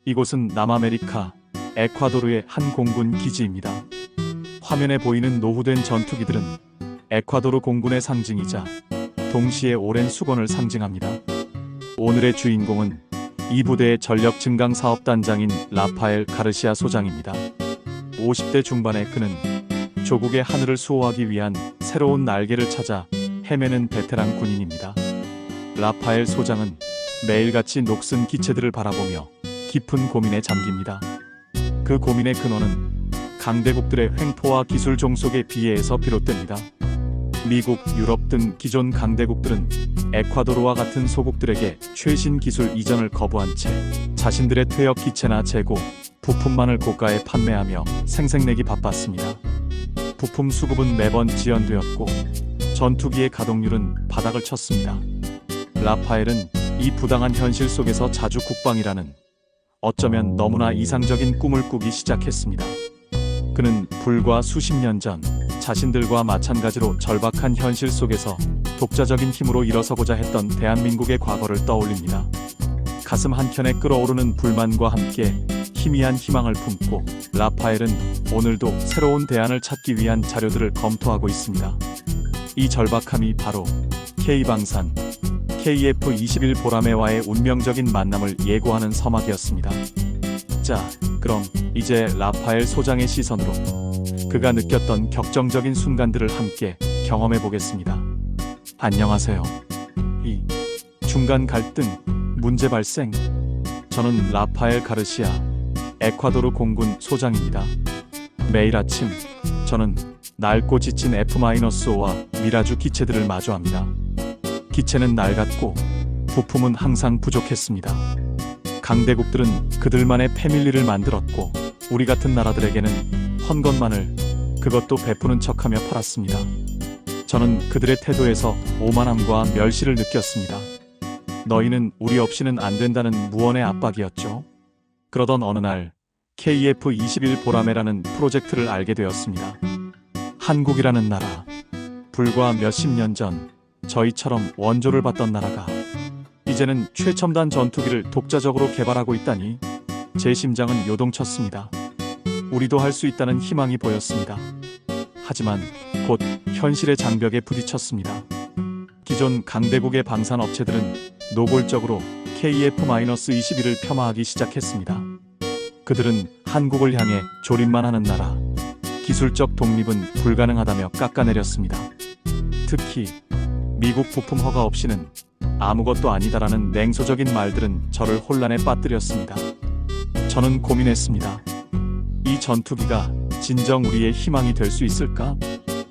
이곳은 남아메리카 에콰도르의 한 공군 기지입니다. 화면에 보이는 노후된 전투기들은 에콰도르 공군의 상징이자 동시에 오랜 수건을 상징합니다. 오늘의 주인공은 이 부대의 전력 증강 사업단장인 라파엘 가르시아 소장입니다. 50대 중반의 그는 조국의 하늘을 수호하기 위한 새로운 날개를 찾아 헤매는 베테랑 군인입니다. 라파엘 소장은 매일같이 녹슨 기체들을 바라보며 깊은 고민에 잠깁니다. 그 고민의 근원은 강대국들의 횡포와 기술 종속의 비애에서 비롯됩니다. 미국, 유럽 등 기존 강대국들은 에콰도르와 같은 소국들에게 최신 기술 이전을 거부한 채 자신들의 퇴역 기체나 재고, 부품만을 고가에 판매하며 생색내기 바빴습니다. 부품 수급은 매번 지연되었고 전투기의 가동률은 바닥을 쳤습니다. 라파엘은 이 부당한 현실 속에서 자주 국방이라는 어쩌면 너무나 이상적인 꿈을 꾸기 시작했습니다. 그는 불과 수십 년 전 자신들과 마찬가지로 절박한 현실 속에서 독자적인 힘으로 일어서고자 했던 대한민국의 과거를 떠올립니다. 가슴 한켠에 끓어오르는 불만과 함께 희미한 희망을 품고 라파엘은 오늘도 새로운 대안을 찾기 위한 자료들을 검토하고 있습니다. 이 절박함이 바로 K방산, KF-21 보라매와의 운명적인 만남을 예고하는 서막이었습니다. 자, 그럼 이제 라파엘 소장의 시선으로 그가 느꼈던 격정적인 순간들을 함께 경험해 보겠습니다. 안녕하세요. 이 중간 갈등, 문제 발생. 저는 라파엘 가르시아, 에콰도르 공군 소장입니다. 매일 아침 저는 낡고 지친 F-5와 미라주 기체들을 마주합니다. 기체는 낡았고 부품은 항상 부족했습니다. 강대국들은 그들만의 패밀리를 만들었고 우리 같은 나라들에게는 헌것만을, 그것도 베푸는 척하며 팔았습니다. 저는 그들의 태도에서 오만함과 멸시를 느꼈습니다. 너희는 우리 없이는 안 된다는 무언의 압박이었죠. 그러던 어느 날 KF-21 보라매라는 프로젝트를 알게 되었습니다. 한국이라는 나라, 불과 몇십 년 전 저희처럼 원조를 받던 나라가 이제는 최첨단 전투기를 독자적으로 개발하고 있다니 제 심장은 요동쳤습니다. 우리도 할 수 있다는 희망이 보였습니다. 하지만 곧 현실의 장벽에 부딪혔습니다. 기존 강대국의 방산 업체들은 노골적으로 KF-21을 폄하하기 시작했습니다. 그들은 한국을 향해 조립만 하는 나라, 기술적 독립은 불가능하다며 깎아내렸습니다. 특히 미국 부품 허가 없이는 아무것도 아니다라는 냉소적인 말들은 저를 혼란에 빠뜨렸습니다. 저는 고민했습니다. 이 전투기가 진정 우리의 희망이 될 수 있을까?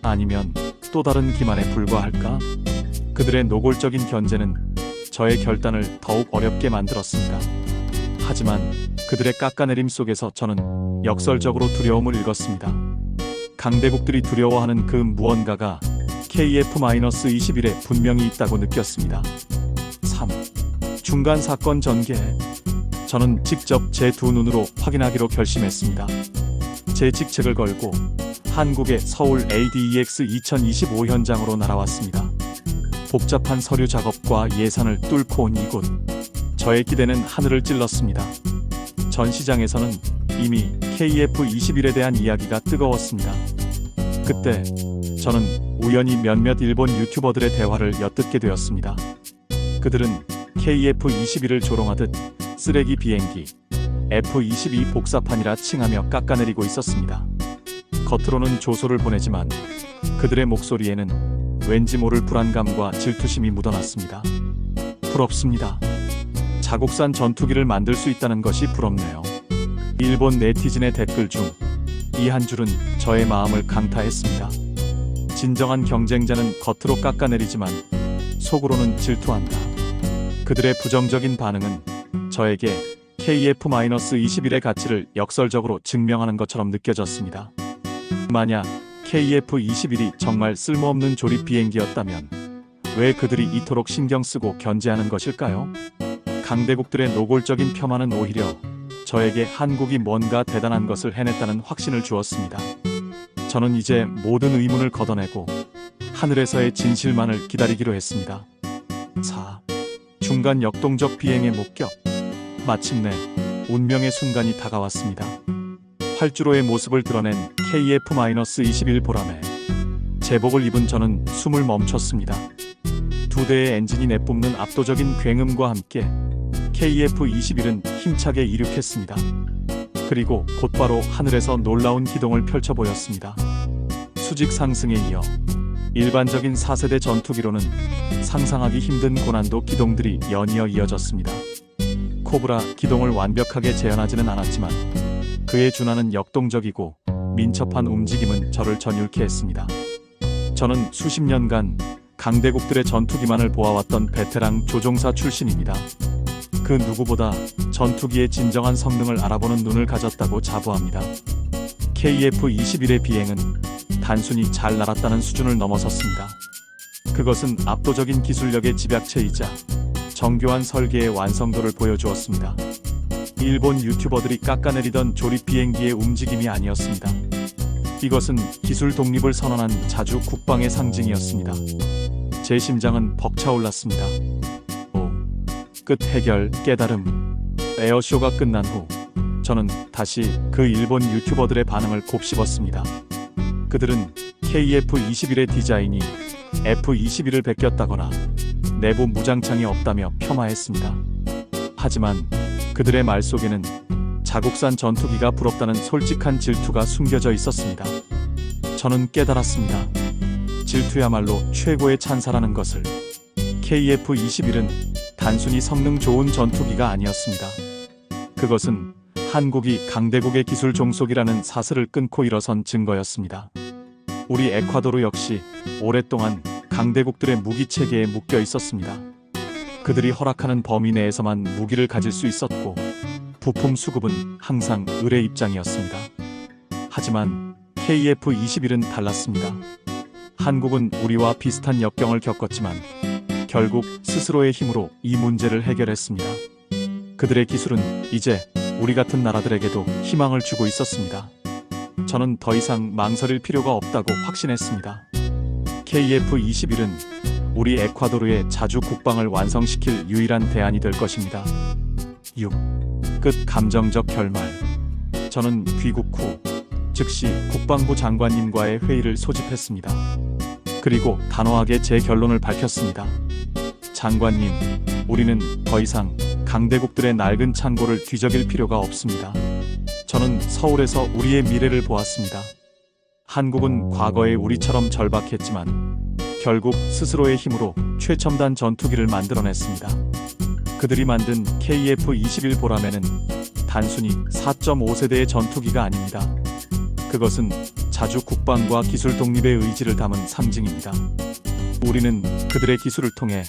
아니면 또 다른 기만에 불과할까? 그들의 노골적인 견제는 저의 결단을 더욱 어렵게 만들었습니다. 하지만 그들의 깎아내림 속에서 저는 역설적으로 두려움을 읽었습니다. 강대국들이 두려워하는 그 무언가가 KF-21에 분명히 있다고 느꼈습니다. 3. 중간 사건 전개. 저는 직접 제 두 눈으로 확인하기로 결심했습니다. 제 직책을 걸고 한국의 서울 ADEX 2025 현장으로 날아왔습니다. 복잡한 서류 작업과 예산을 뚫고 온 이곳. 저의 기대는 하늘을 찔렀습니다. 전 시장에서는 이미 KF-21에 대한 이야기가 뜨거웠습니다. 그때 저는 우연히 몇몇 일본 유튜버들의 대화를 엿듣게 되었습니다. 그들은 KF-21을 조롱하듯 쓰레기 비행기, F-22 복사판이라 칭하며 깎아내리고 있었습니다. 겉으로는 조소를 보내지만 그들의 목소리에는 왠지 모를 불안감과 질투심이 묻어났습니다. 부럽습니다. 자국산 전투기를 만들 수 있다는 것이 부럽네요. 일본 네티즌의 댓글 중 이 한 줄은 저의 마음을 강타했습니다. 진정한 경쟁자는 겉으로 깎아내리지만 속으로는 질투한다. 그들의 부정적인 반응은 저에게 KF-21의 가치를 역설적으로 증명하는 것처럼 느껴졌습니다. 만약 KF-21이 정말 쓸모없는 조립 비행기였다면 왜 그들이 이토록 신경 쓰고 견제하는 것일까요? 강대국들의 노골적인 폄하는 오히려 저에게 한국이 뭔가 대단한 것을 해냈다는 확신을 주었습니다. 저는 이제 모든 의문을 걷어내고 하늘에서의 진실만을 기다리기로 했습니다. 4. 중간 역동적 비행의 목격. 마침내 운명의 순간이 다가왔습니다. 활주로의 모습을 드러낸 KF-21 보람에 제복을 입은 저는 숨을 멈췄습니다. 두 대의 엔진이 내뿜는 압도적인 굉음과 함께 KF-21은 힘차게 이륙했습니다. 그리고 곧바로 하늘에서 놀라운 기동을 펼쳐 보였습니다. 수직 상승에 이어 일반적인 4세대 전투기로는 상상하기 힘든 고난도 기동들이 연이어 이어졌습니다. 코브라 기동을 완벽하게 재현하지는 않았지만 그에 준하는 역동적이고 민첩한 움직임은 저를 전율케 했습니다. 저는 수십 년간 강대국들의 전투기만을 보아왔던 베테랑 조종사 출신입니다. 그 누구보다 전투기의 진정한 성능을 알아보는 눈을 가졌다고 자부합니다. KF-21의 비행은 단순히 잘 날았다는 수준을 넘어섰습니다. 그것은 압도적인 기술력의 집약체이자 정교한 설계의 완성도를 보여주었습니다. 일본 유튜버들이 깎아내리던 조립 비행기의 움직임이 아니었습니다. 이것은 기술 독립을 선언한 자주 국방의 상징이었습니다. 제 심장은 벅차올랐습니다. 끝 해결 깨달음. 에어쇼가 끝난 후 저는 다시 그 일본 유튜버들의 반응을 곱씹었습니다. 그들은 KF-21의 디자인이 F-21을 베꼈다거나 내부 무장창이 없다며 폄하했습니다. 하지만 그들의 말 속에는 자국산 전투기가 부럽다는 솔직한 질투가 숨겨져 있었습니다. 저는 깨달았습니다. 질투야말로 최고의 찬사라는 것을. KF-21은 단순히 성능 좋은 전투기가 아니었습니다. 그것은 한국이 강대국의 기술 종속이라는 사슬을 끊고 일어선 증거였습니다. 우리 에콰도르 역시 오랫동안 강대국들의 무기 체계에 묶여 있었습니다. 그들이 허락하는 범위 내에서만 무기를 가질 수 있었고 부품 수급은 항상 을의 입장이었습니다. 하지만 KF-21은 달랐습니다. 한국은 우리와 비슷한 역경을 겪었지만 결국 스스로의 힘으로 이 문제를 해결했습니다. 그들의 기술은 이제 우리 같은 나라들에게도 희망을 주고 있었습니다. 저는 더 이상 망설일 필요가 없다고 확신했습니다. KF-21은 우리 에콰도르의 자주 국방을 완성시킬 유일한 대안이 될 것입니다. 6. 끝 감정적 결말. 저는 귀국 후 즉시 국방부 장관님과의 회의를 소집했습니다. 그리고 단호하게 제 결론을 밝혔습니다. 장관님, 우리는 더 이상 강대국들의 낡은 창고를 뒤적일 필요가 없습니다. 저는 서울에서 우리의 미래를 보았습니다. 한국은 과거에 우리처럼 절박했지만 결국 스스로의 힘으로 최첨단 전투기를 만들어냈습니다. 그들이 만든 KF-21 보람에는 단순히 4.5세대의 전투기가 아닙니다. 그것은 자주 국방과 기술 독립의 의지를 담은 상징입니다. 우리는 그들의 기술을 통해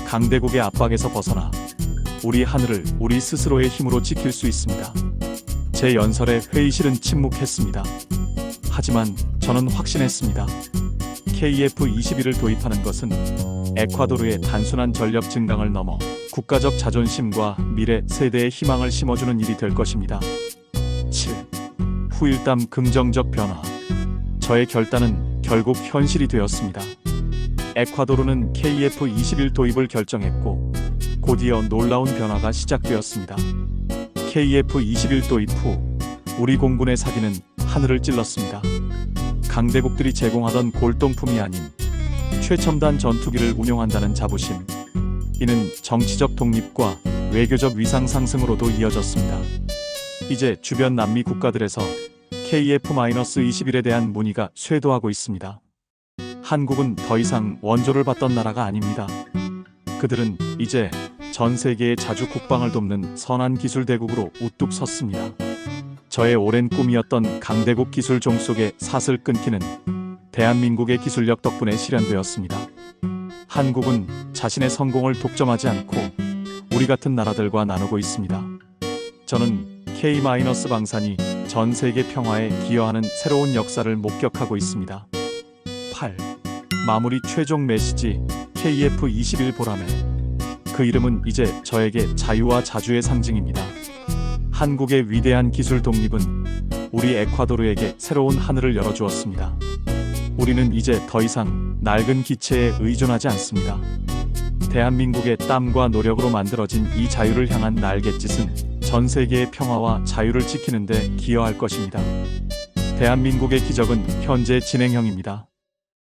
강대국의 압박에서 벗어나 우리 하늘을 우리 스스로의 힘으로 지킬 수 있습니다. 제 연설에 회의실은 침묵했습니다. 하지만 저는 확신했습니다. KF-21을 도입하는 것은 에콰도르의 단순한 전력 증강을 넘어 국가적 자존심과 미래 세대의 희망을 심어주는 일이 될 것입니다. 7. 후일담 긍정적 변화. 저의 결단은 결국 현실이 되었습니다. 에콰도르는 KF-21 도입을 결정했고 곧이어 놀라운 변화가 시작되었습니다. KF-21 도입 후 우리 공군의 사기는 하늘을 찔렀습니다. 강대국들이 제공하던 골동품이 아닌 최첨단 전투기를 운용한다는 자부심. 이는 정치적 독립과 외교적 위상 상승으로도 이어졌습니다. 이제 주변 남미 국가들에서 KF-21에 대한 문의가 쇄도하고 있습니다. 한국은 더 이상 원조를 받던 나라가 아닙니다. 그들은 이제 전 세계의 자주 국방을 돕는 선한 기술 대국으로 우뚝 섰습니다. 저의 오랜 꿈이었던 강대국 기술 종속의 사슬 끊기는 대한민국의 기술력 덕분에 실현되었습니다. 한국은 자신의 성공을 독점하지 않고 우리 같은 나라들과 나누고 있습니다. 저는 K-방산이 전 세계 평화에 기여하는 새로운 역사를 목격하고 있습니다. 8. 마무리 최종 메시지. KF-21 보람에. 그 이름은 이제 저에게 자유와 자주의 상징입니다. 한국의 위대한 기술 독립은 우리 에콰도르에게 새로운 하늘을 열어주었습니다. 우리는 이제 더 이상 낡은 기체에 의존하지 않습니다. 대한민국의 땀과 노력으로 만들어진 이 자유를 향한 날갯짓은 전 세계의 평화와 자유를 지키는 데 기여할 것입니다. 대한민국의 기적은 현재 진행형입니다.